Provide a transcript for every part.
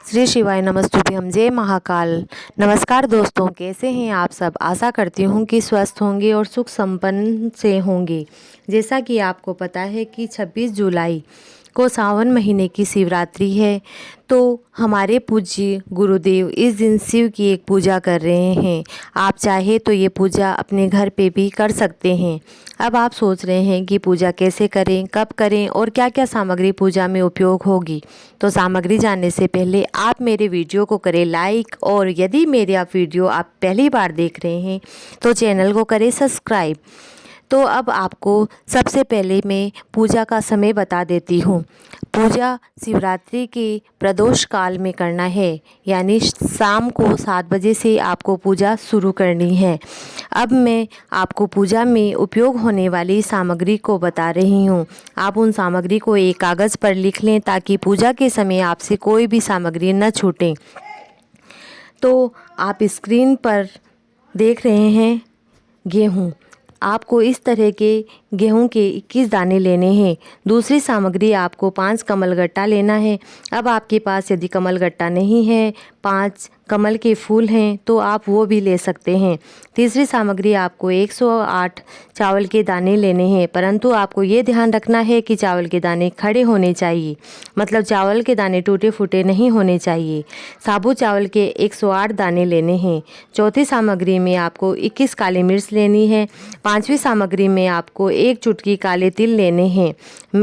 श्री शिवाय नमस्तुभ्यम, जय महाकाल। नमस्कार दोस्तों, कैसे हैं आप सब। आशा करती हूँ कि स्वस्थ होंगे और सुख संपन्न से होंगे। जैसा कि आपको पता है कि 26 जुलाई को सावन महीने की शिवरात्रि है, तो हमारे पूज्य गुरुदेव इस दिन शिव की एक पूजा कर रहे हैं। आप चाहे तो ये पूजा अपने घर पे भी कर सकते हैं। अब आप सोच रहे हैं कि पूजा कैसे करें, कब करें और क्या क्या सामग्री पूजा में उपयोग होगी। तो सामग्री जानने से पहले आप मेरे वीडियो को करें लाइक, और यदि मेरे वीडियो आप पहली बार देख रहे हैं तो चैनल को करें सब्सक्राइब। तो अब आपको सबसे पहले मैं पूजा का समय बता देती हूँ। पूजा शिवरात्रि के प्रदोष काल में करना है, यानी शाम को 7 बजे से आपको पूजा शुरू करनी है। अब मैं आपको पूजा में उपयोग होने वाली सामग्री को बता रही हूँ। आप उन सामग्री को एक कागज़ पर लिख लें ताकि पूजा के समय आपसे कोई भी सामग्री न छूटे। तो आप स्क्रीन पर देख रहे हैं गेहूँ। आपको इस तरह के गेहूं के 21 दाने लेने हैं। दूसरी सामग्री आपको 5 कमलगट्टा लेना है। अब आपके पास यदि कमलगट्टा नहीं है, 5 कमल के फूल हैं तो आप वो भी ले सकते हैं। तीसरी सामग्री आपको 108 चावल के दाने लेने हैं, परंतु आपको ये ध्यान रखना है कि चावल के दाने खड़े होने चाहिए, मतलब चावल के दाने टूटे फूटे नहीं होने चाहिए। साबुत चावल के 108 दाने लेने हैं। चौथी सामग्री में आपको 21 काली मिर्च लेनी है। पांचवी सामग्री में आपको 1 चुटकी काले तिल लेने हैं।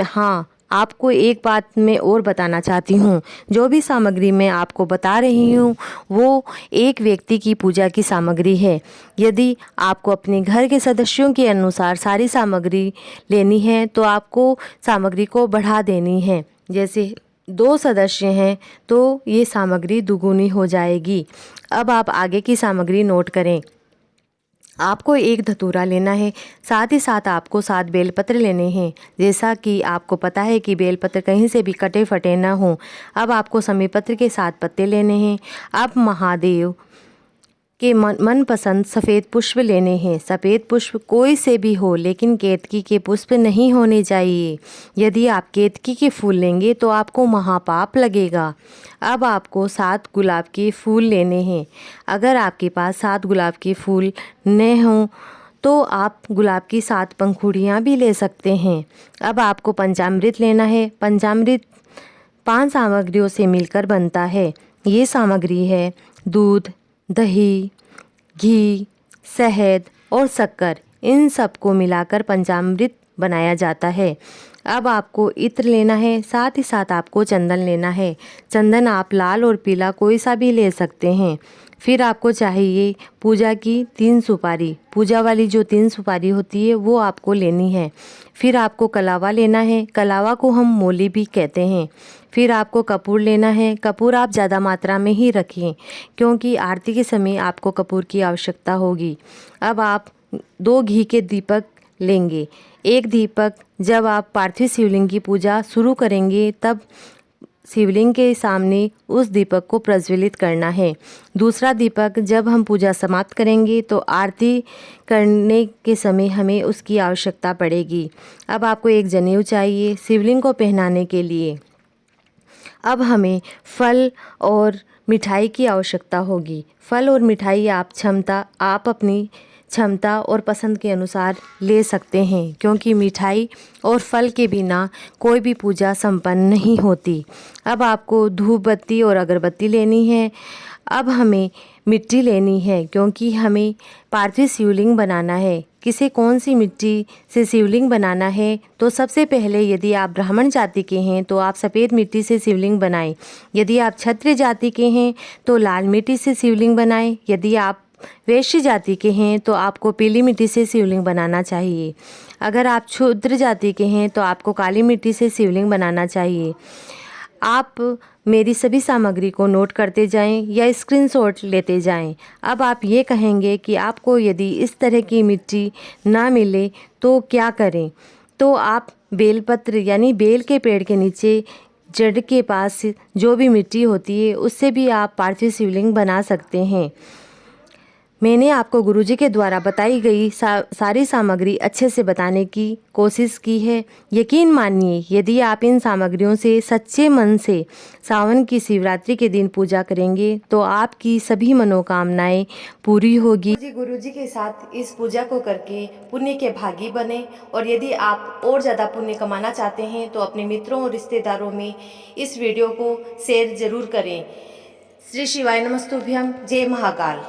हाँ, आपको एक बात मैं और बताना चाहती हूँ। जो भी सामग्री मैं आपको बता रही हूँ वो एक व्यक्ति की पूजा की सामग्री है। यदि आपको अपने घर के सदस्यों के अनुसार सारी सामग्री लेनी है तो आपको सामग्री को बढ़ा देनी है। जैसे 2 सदस्य हैं तो ये सामग्री दुगुनी हो जाएगी। अब आप आगे की सामग्री नोट करें। आपको 1 धतूरा लेना है, साथ ही साथ आपको 7 बेलपत्र लेने हैं। जैसा कि आपको पता है कि बेलपत्र कहीं से भी कटे फटे ना हों। अब आपको समीपत्र के 7 पत्ते लेने हैं। अब महादेव के मनपसंद सफ़ेद पुष्प लेने हैं। सफ़ेद पुष्प कोई से भी हो, लेकिन केतकी के पुष्प नहीं होने चाहिए। यदि आप केतकी के फूल लेंगे तो आपको महापाप लगेगा। अब आपको 7 गुलाब के फूल लेने हैं। अगर आपके पास 7 गुलाब के फूल न हों तो आप गुलाब की 7 पंखुड़ियाँ भी ले सकते हैं। अब आपको पंचामृत लेना है। पंचामृत 5 सामग्रियों से मिलकर बनता है। ये सामग्री है दूध, दही, घी, शहद और शक्कर। इन सबको मिलाकर पंचामृत बनाया जाता है। अब आपको इत्र लेना है, साथ ही साथ आपको चंदन लेना है। चंदन आप लाल और पीला कोई सा भी ले सकते हैं। फिर आपको चाहिए पूजा की 3 सुपारी। पूजा वाली जो 3 सुपारी होती है वो आपको लेनी है। फिर आपको कलावा लेना है। कलावा को हम मोली भी कहते हैं। फिर आपको कपूर लेना है। कपूर आप ज़्यादा मात्रा में ही रखें, क्योंकि आरती के समय आपको कपूर की आवश्यकता होगी। अब आप 2 घी के दीपक लेंगे। एक दीपक जब आप पार्थिव शिवलिंग की पूजा शुरू करेंगे तब शिवलिंग के सामने उस दीपक को प्रज्वलित करना है। दूसरा दीपक जब हम पूजा समाप्त करेंगे तो आरती करने के समय हमें उसकी आवश्यकता पड़ेगी। अब आपको एक जनेऊ चाहिए शिवलिंग को पहनाने के लिए। अब हमें फल और मिठाई की आवश्यकता होगी। फल और मिठाई आप अपनी क्षमता और पसंद के अनुसार ले सकते हैं, क्योंकि मिठाई और फल के बिना कोई भी पूजा संपन्न नहीं होती। अब आपको धूप बत्ती और अगरबत्ती लेनी है। अब हमें मिट्टी लेनी है, क्योंकि हमें पार्थिव शिवलिंग बनाना है। किसे कौन सी मिट्टी से शिवलिंग बनाना है, तो सबसे पहले यदि आप ब्राह्मण जाति के हैं तो आप सफ़ेद मिट्टी से शिवलिंग बनाएं। यदि आप क्षत्रिय जाति के हैं तो लाल मिट्टी से शिवलिंग बनाएं। यदि आप वैश्य जाति के हैं तो आपको पीली मिट्टी से शिवलिंग बनाना चाहिए। अगर आप क्षुद्र जाति के हैं तो आपको काली मिट्टी से शिवलिंग बनाना चाहिए। आप मेरी सभी सामग्री को नोट करते जाएं या स्क्रीनशॉट लेते जाएं। अब आप ये कहेंगे कि आपको यदि इस तरह की मिट्टी ना मिले तो क्या करें। तो आप बेलपत्र यानी बेल के पेड़ के नीचे जड़ के पास जो भी मिट्टी होती है उससे भी आप पार्थिव शिवलिंग बना सकते हैं। मैंने आपको गुरुजी के द्वारा बताई गई सारी सामग्री अच्छे से बताने की कोशिश की है। यकीन मानिए, यदि आप इन सामग्रियों से सच्चे मन से सावन की शिवरात्रि के दिन पूजा करेंगे तो आपकी सभी मनोकामनाएं पूरी होगी। गुरुजी के साथ इस पूजा को करके पुण्य के भागी बने, और यदि आप और ज़्यादा पुण्य कमाना चाहते हैं तो अपने मित्रों और रिश्तेदारों में इस वीडियो को शेयर जरूर करें। श्री शिवाय नमस्तुभ्यम। जय महाकाल।